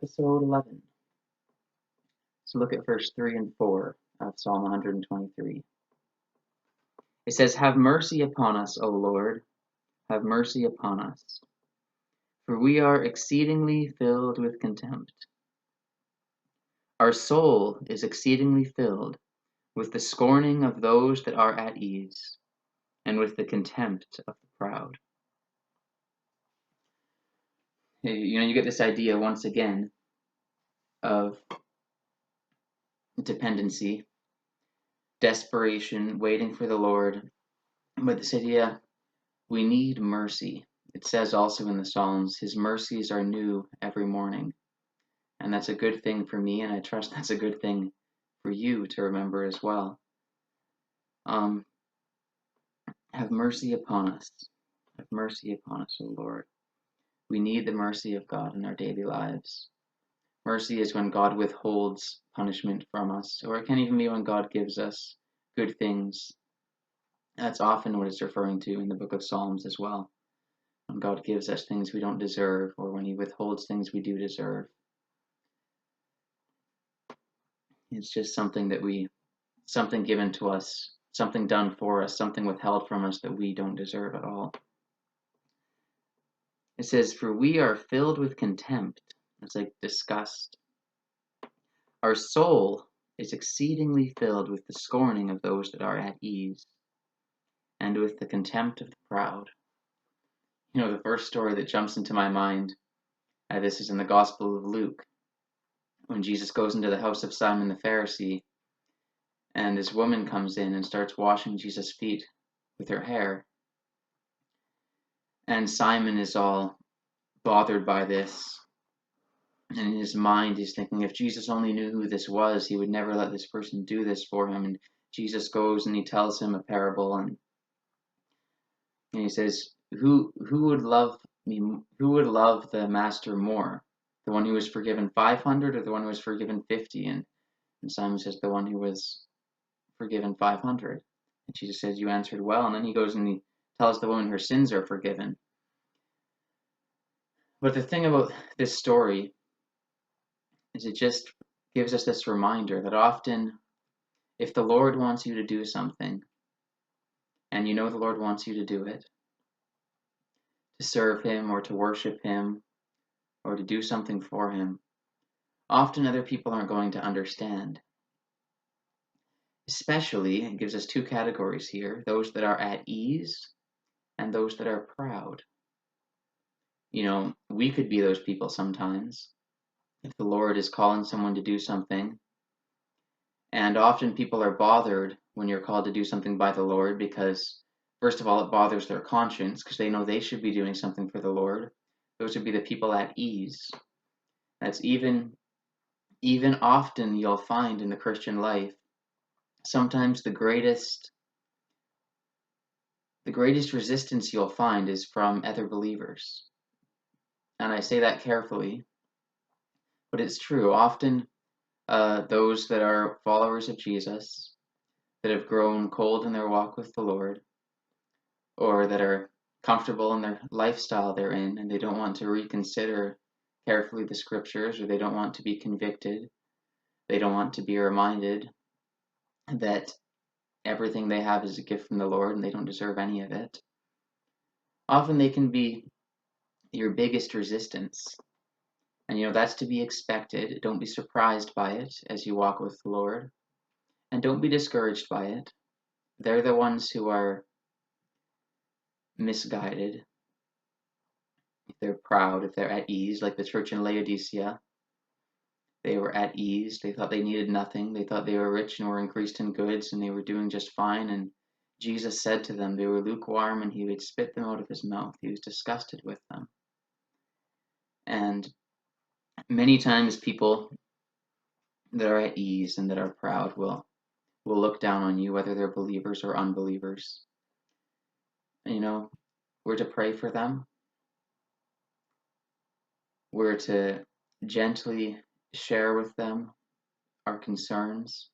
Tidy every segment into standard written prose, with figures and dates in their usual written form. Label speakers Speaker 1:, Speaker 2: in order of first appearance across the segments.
Speaker 1: episode 11. So look at verse 3 and 4 of Psalm 123. It says, "Have mercy upon us, O Lord, have mercy upon us, for we are exceedingly filled with contempt. Our soul is exceedingly filled with the scorning of those that are at ease, and with the contempt of the proud." You get this idea once again of dependency, desperation, waiting for the Lord. But this idea, we need mercy. It says also in the Psalms, His mercies are new every morning. And that's a good thing for me, and I trust that's a good thing for you to remember as well. Have mercy upon us. Have mercy upon us, O Lord. We need the mercy of God in our daily lives. Mercy is when God withholds punishment from us, or it can even be when God gives us good things. That's often what it's referring to in the book of Psalms as well. When God gives us things we don't deserve, or when He withholds things we do deserve. It's just something given to us, something done for us, something withheld from us that we don't deserve at all. It says, "For we are filled with contempt." It's like disgust. "Our soul is exceedingly filled with the scorning of those that are at ease, and with the contempt of the proud." The first story that jumps into my mind, this is in the Gospel of Luke, when Jesus goes into the house of Simon the Pharisee, and this woman comes in and starts washing Jesus' feet with her hair. And Simon is all bothered by this. And in his mind, he's thinking, if Jesus only knew who this was, he would never let this person do this for him. And Jesus goes and he tells him a parable, and he says, who would love me? Who would love the master more? The one who was forgiven 500 or the one who was forgiven 50? And Simon says, the one who was forgiven 500. And Jesus says, you answered well. And then he goes and he tells the woman her sins are forgiven. But the thing about this story is it just gives us this reminder that often if the Lord wants you to do something, and you know the Lord wants you to do it, to serve Him or to worship Him or to do something for Him, often other people aren't going to understand. Especially, it gives us two categories here, those that are at ease and those that are proud. We could be those people sometimes if the Lord is calling someone to do something. And often people are bothered when you're called to do something by the Lord because, first of all, it bothers their conscience because they know they should be doing something for the Lord. Those would be the people at ease. That's even often you'll find in the Christian life, sometimes the greatest resistance you'll find is from other believers. And I say that carefully, but it's true. Often those that are followers of Jesus, that have grown cold in their walk with the Lord, or that are comfortable in their lifestyle they're in, and they don't want to reconsider carefully the scriptures, or they don't want to be convicted, they don't want to be reminded that everything they have is a gift from the Lord and they don't deserve any of it. Often they can be your biggest resistance. And that's to be expected. Don't be surprised by it as you walk with the Lord. And don't be discouraged by it. They're the ones who are misguided. If they're proud, if they're at ease, like the church in Laodicea, they were at ease. They thought they needed nothing. They thought they were rich and were increased in goods and they were doing just fine. And Jesus said to them they were lukewarm and He would spit them out of His mouth. He was disgusted with them. And many times people that are at ease and that are proud will look down on you, whether they're believers or unbelievers. We're to pray for them. We're to gently share with them our concerns.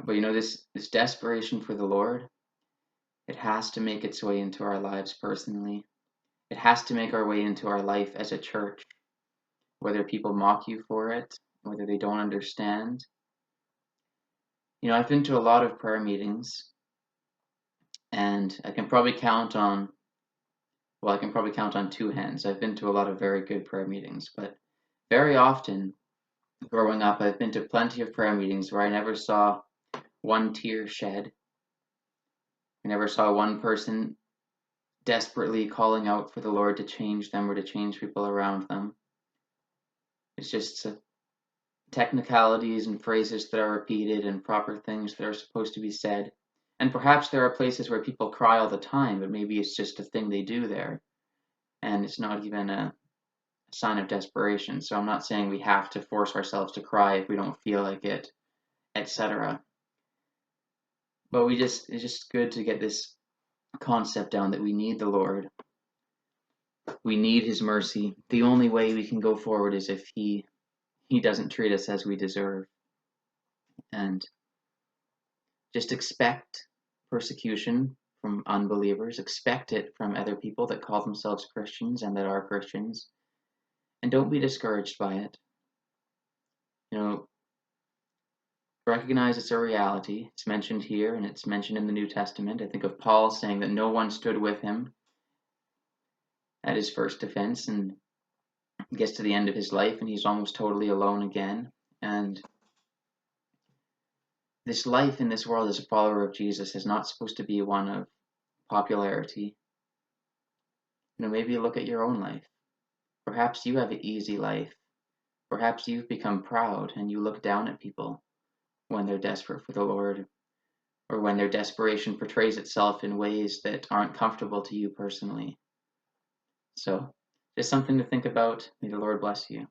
Speaker 1: But this desperation for the Lord, it has to make its way into our lives personally. It has to make our way into our life as a church. whether people mock you for it, whether they don't understand. I've been to a lot of prayer meetings, and I can probably count on two hands. I've been to a lot of very good prayer meetings, but very often growing up, I've been to plenty of prayer meetings where I never saw one tear shed. I never saw one person desperately calling out for the Lord to change them or to change people around them. It's just technicalities and phrases that are repeated and proper things that are supposed to be said. And perhaps there are places where people cry all the time, but maybe it's just a thing they do there. And it's not even a sign of desperation. So I'm not saying we have to force ourselves to cry if we don't feel like it, etc. But it's just good to get this concept down that we need the Lord. We need His mercy. The only way we can go forward is if He doesn't treat us as we deserve. And just expect persecution from unbelievers. Expect it from other people that call themselves Christians and that are Christians. And don't be discouraged by it. Recognize it's a reality. It's mentioned here and it's mentioned in the New Testament. I think of Paul saying that no one stood with him at his first defense, and he gets to the end of his life and he's almost totally alone again. And this life in this world as a follower of Jesus is not supposed to be one of popularity. Maybe look at your own life. Perhaps you have an easy life. Perhaps you've become proud and you look down at people when they're desperate for the Lord, or when their desperation portrays itself in ways that aren't comfortable to you personally. So, just something to think about. May the Lord bless you.